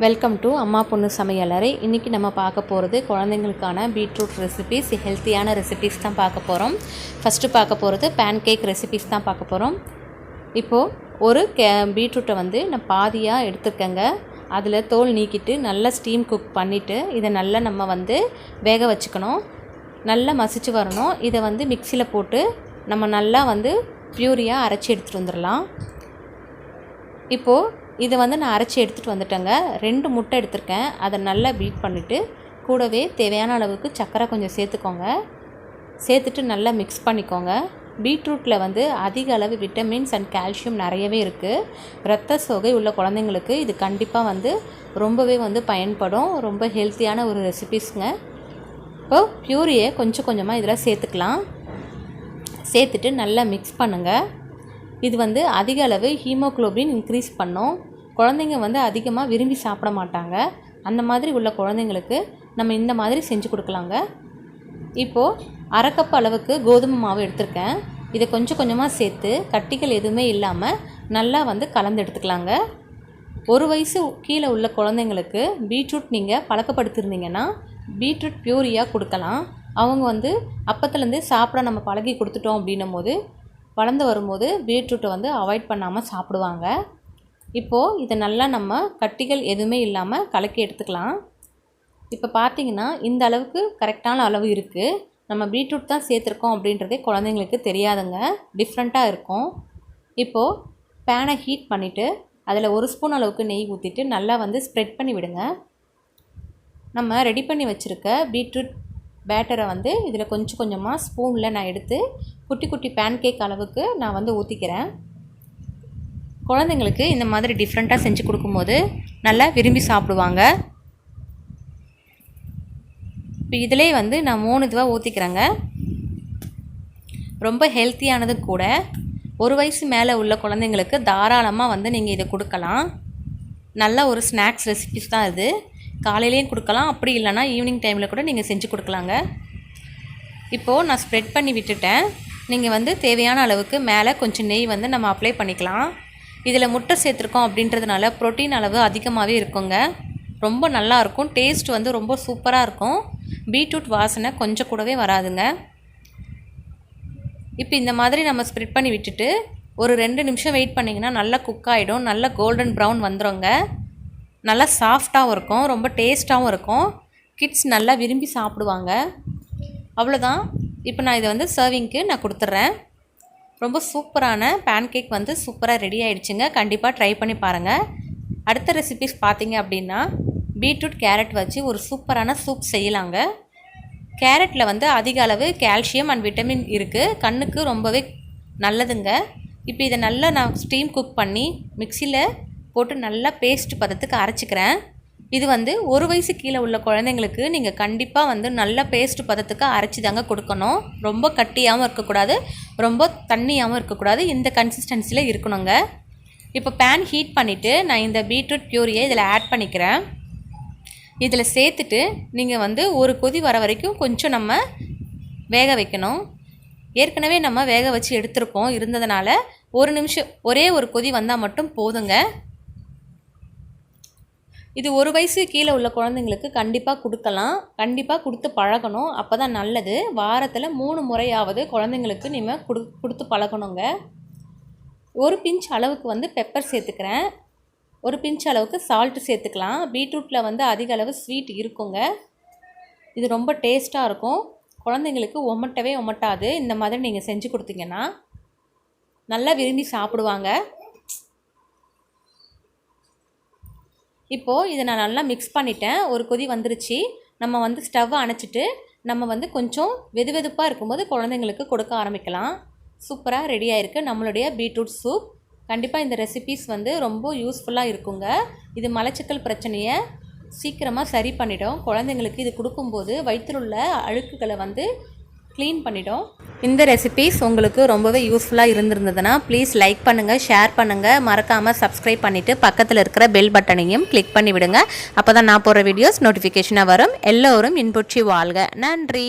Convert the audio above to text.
Welcome to அம்மா பொண்ணு சமையலறை. இன்றைக்கி நம்ம பார்க்க போகிறது குழந்தைங்களுக்கான பீட்ரூட் ரெசிபீஸ், ஹெல்த்தியான ரெசிபீஸ் தான் பார்க்க போகிறோம். ஃபஸ்ட்டு பார்க்க போகிறது பேன்கேக் ரெசிபீஸ் தான் பார்க்க போகிறோம். இப்போது ஒரு பீட்ரூட்டை நான் பாதியாக எடுத்துக்கங்க. அதில் தோல் நீக்கிட்டு நல்லா ஸ்டீம் குக் பண்ணிவிட்டு இதை நல்லா நம்ம வேக வச்சுக்கணும். நல்லா மசிச்சு வரணும். இதை மிக்சியில் போட்டு நம்ம நல்லா ப்யூரியாக அரைச்சி எடுத்துகிட்டு வந்துடலாம். இப்போது இதை நான் அரைச்சி எடுத்துகிட்டு வந்துட்டேங்க. 2 முட்டை எடுத்திருக்கேன். அதை நல்லா பீட் பண்ணிவிட்டு கூடவே தேவையான அளவுக்கு சர்க்கரை கொஞ்சம் சேர்த்துக்கோங்க. சேர்த்துட்டு நல்லா மிக்ஸ் பண்ணிக்கோங்க. பீட்ரூட்டில் அதிக அளவு விட்டமின்ஸ் அண்ட் கால்சியம் நிறையவே இருக்குது. இரத்த சோகை உள்ள குழந்தைங்களுக்கு இது கண்டிப்பாக ரொம்பவே பயன்படும். ரொம்ப ஹெல்த்தியான ஒரு ரெசிபீஸுங்க. இப்போது ப்யூரியை கொஞ்சம் கொஞ்சமாக இதில் சேர்த்துக்கலாம். சேர்த்துட்டு நல்லா மிக்ஸ் பண்ணுங்கள். இது அதிக அளவு ஹீமோக்ளோபின் இன்க்ரீஸ் பண்ணும். குழந்தைங்க அதிகமாக விரும்பி சாப்பிட மாட்டாங்க. அந்த மாதிரி உள்ள குழந்தைங்களுக்கு நம்ம இந்த மாதிரி செஞ்சு கொடுக்கலாங்க. இப்போது 1/2 கப் அளவுக்கு கோதுமை மாவு எடுத்திருக்கேன். இதை கொஞ்சம் கொஞ்சமாக சேர்த்து கட்டிகள் எதுவுமே இல்லாமல் நல்லா கலந்து எடுத்துக்கலாங்க. 1 வயசு கீழே உள்ள குழந்தைங்களுக்கு பீட்ரூட் நீங்கள் பழக்கப்படுத்திருந்தீங்கன்னா பீட்ரூட் ப்யூரியாக கொடுக்கலாம். அவங்க அப்பத்துலேருந்து சாப்பிட நம்ம பழகி கொடுத்துட்டோம் அப்படின்னும் போது வளர்ந்து வரும்போது பீட்ரூட்டை அவாய்ட் பண்ணாமல் சாப்பிடுவாங்க. இப்போது இதை நல்லா நம்ம கட்டிகள் எதுவுமே இல்லாமல் கலக்கி எடுத்துக்கலாம். இப்போ பார்த்திங்கன்னா இந்த அளவுக்கு கரெக்டான அளவு இருக்குது. நம்ம பீட்ரூட் தான் சேர்த்துருக்கோம் அப்படின்றதே குழந்தைங்களுக்கு தெரியாதுங்க. டிஃப்ரெண்ட்டாக இருக்கும். இப்போது பேனை ஹீட் பண்ணிவிட்டு அதில் 1 ஸ்பூன் அளவுக்கு நெய் ஊற்றிட்டு நல்லா ஸ்ப்ரெட் பண்ணி விடுங்க. நம்ம ரெடி பண்ணி வச்சுருக்க பீட்ரூட் பேட்டரை இதில் கொஞ்சம் கொஞ்சமாக ஸ்பூனில் நான் எடுத்து குட்டி குட்டி பேன்கேக் அளவுக்கு நான் ஊற்றிக்கிறேன். குழந்தைங்களுக்கு இந்த மாதிரி டிஃப்ரெண்ட்டாக செஞ்சு கொடுக்கும்போது நல்லா விரும்பி சாப்பிடுவாங்க. இப்போ இதிலே நான் 3 இதுவாக ஊற்றிக்கிறேங்க. ரொம்ப ஹெல்த்தியானது கூட. 1 வயசு மேலே உள்ள குழந்தைங்களுக்கு தாராளமாக நீங்கள் இதை கொடுக்கலாம். நல்ல ஒரு ஸ்நாக்ஸ் ரெசிபிஸ் தான் இது. காலையிலையும் கொடுக்கலாம், அப்படி இல்லைனா ஈவினிங் டைமில் கூட நீங்கள் செஞ்சு கொடுக்கலாங்க. இப்போது நான் ஸ்ப்ரெட் பண்ணி விட்டுட்டேன். நீங்கள் தேவையான அளவுக்கு மேலே கொஞ்சம் நெய் நம்ம அப்ளை பண்ணிக்கலாம். இதில் முட்டை சேர்த்துருக்கோம் அப்படின்றதுனால ப்ரோட்டீன் அளவு அதிகமாகவே இருக்குங்க. ரொம்ப நல்லாயிருக்கும். டேஸ்ட் ரொம்ப சூப்பராக இருக்கும். பீட்ரூட் வாசனை கொஞ்சம் கூடவே வராதுங்க. இப்போ இந்த மாதிரி நம்ம ஸ்ப்ரெட் பண்ணி விட்டுட்டு ஒரு 2 நிமிஷம் வெயிட் பண்ணிங்கன்னா நல்லா குக் ஆகிடும். நல்லா கோல்டன் ப்ரௌன் வந்துடுங்க. நல்லா சாஃப்டாகவும் இருக்கும். ரொம்ப டேஸ்ட்டாகவும் இருக்கும். கிட்ஸ் நல்லா விரும்பி சாப்பிடுவாங்க. அவ்வளோதான். இப்போ நான் இதை சர்விங்க்கு நான் கொடுத்துட்றேன். ரொம்ப சூப்பரான பேன்கேக் சூப்பராக ரெடி ஆகிடுச்சுங்க. கண்டிப்பாக ட்ரை பண்ணி பாருங்கள். அடுத்த ரெசிபிஸ் பார்த்தீங்க அப்படின்னா பீட்ரூட் கேரட் வச்சு ஒரு சூப்பரான சூப் செய்யலாங்க. கேரட்டில் அதிக அளவு கால்சியம் அண்ட் விட்டமின் இருக்குது. கண்ணுக்கு ரொம்பவே நல்லதுங்க. இப்போ இதை நல்லா நான் ஸ்டீம் குக் பண்ணி மிக்சியில் போட்டு நல்லா பேஸ்ட் பதத்துக்கு அரைச்சிக்கிறேன். இது 1 வயசு கீழே உள்ள குழந்தைங்களுக்கு நீங்கள் கண்டிப்பாக நல்ல பேஸ்ட் பதத்துக்கு அரைச்சி தாங்க கொடுக்கணும். ரொம்ப கட்டியாகவும் இருக்கக்கூடாது, ரொம்ப தண்ணியாகவும் இருக்கக்கூடாது. இந்த கன்சிஸ்டன்சியில் இருக்கணுங்க. இப்போ பேன் ஹீட் பண்ணிவிட்டு நான் இந்த பீட்ரூட் ப்யூரியை இதில் ஆட் பண்ணிக்கிறேன். இதில் சேர்த்துட்டு நீங்கள் ஒரு கொதி வர வரைக்கும் கொஞ்சம் நம்ம வேக வைக்கணும். ஏற்கனவே நம்ம வேக வச்சு எடுத்துருப்போம் இருந்ததுனால 1 நிமிஷம் ஒரே ஒரு கொதி வந்தால் மட்டும் போதுங்க. இது 1 வயசு கீழே உள்ள குழந்தைங்களுக்கு கண்டிப்பாக கொடுக்கலாம். கண்டிப்பாக கொடுத்து பழகணும். அப்போ தான் நல்லது. வாரத்தில் 3 முறையாவது குழந்தைங்களுக்கு நீங்கள் கொடுத்து பழகணுங்க. 1 பிஞ்ச் அளவுக்கு பெப்பர் சேர்த்துக்கிறேன். 1 பிஞ்ச் அளவுக்கு சால்ட்டு சேர்த்துக்கலாம். பீட்ரூட்டில் அதிக அளவு ஸ்வீட் இருக்குங்க. இது ரொம்ப டேஸ்ட்டாக இருக்கும். குழந்தைங்களுக்கு ஒமட்டவே ஒமட்டாது. இந்த மாதிரி நீங்கள் செஞ்சு கொடுத்தீங்கன்னா நல்லா விரும்பி சாப்பிடுவாங்க. இப்போது இதை நான் நல்லா மிக்ஸ் பண்ணிட்டேன். ஒரு கொதி வந்துருச்சு. நம்ம ஸ்டவ்வை அணைச்சிட்டு நம்ம கொஞ்சம் வெதுவெதுப்பாக இருக்கும்போது குழந்தைங்களுக்கு கொடுக்க ஆரம்பிக்கலாம். சூப்பராக ரெடி ஆகிருக்கு நம்மளுடைய பீட்ரூட் சூப். கண்டிப்பாக இந்த ரெசிபீஸ் ரொம்ப யூஸ்ஃபுல்லாக இருக்குங்க. இது மலச்சிக்கல் பிரச்சனையை சீக்கிரமாக சரி பண்ணிடும். குழந்தைங்களுக்கு இது கொடுக்கும்போது வயிற்றில் உள்ள அழுக்குகளை க்ளீன் பண்ணிடும். இந்த ரெசிபீஸ் உங்களுக்கு ரொம்பவே யூஸ்ஃபுல்லாக இருந்திருந்ததுன்னா ப்ளீஸ் லைக் பண்ணுங்கள், ஷேர் பண்ணுங்கள், மறக்காமல் சப்ஸ்கிரைப் பண்ணிவிட்டு பக்கத்தில் இருக்கிற பெல் பட்டனையும் கிளிக் பண்ணி விடுங்க. அப்போ தான் நான் போடுற வீடியோஸ் நோட்டிஃபிகேஷனாக வரும். எல்லோரும் இன்புற்றி வாழ்க. நன்றி.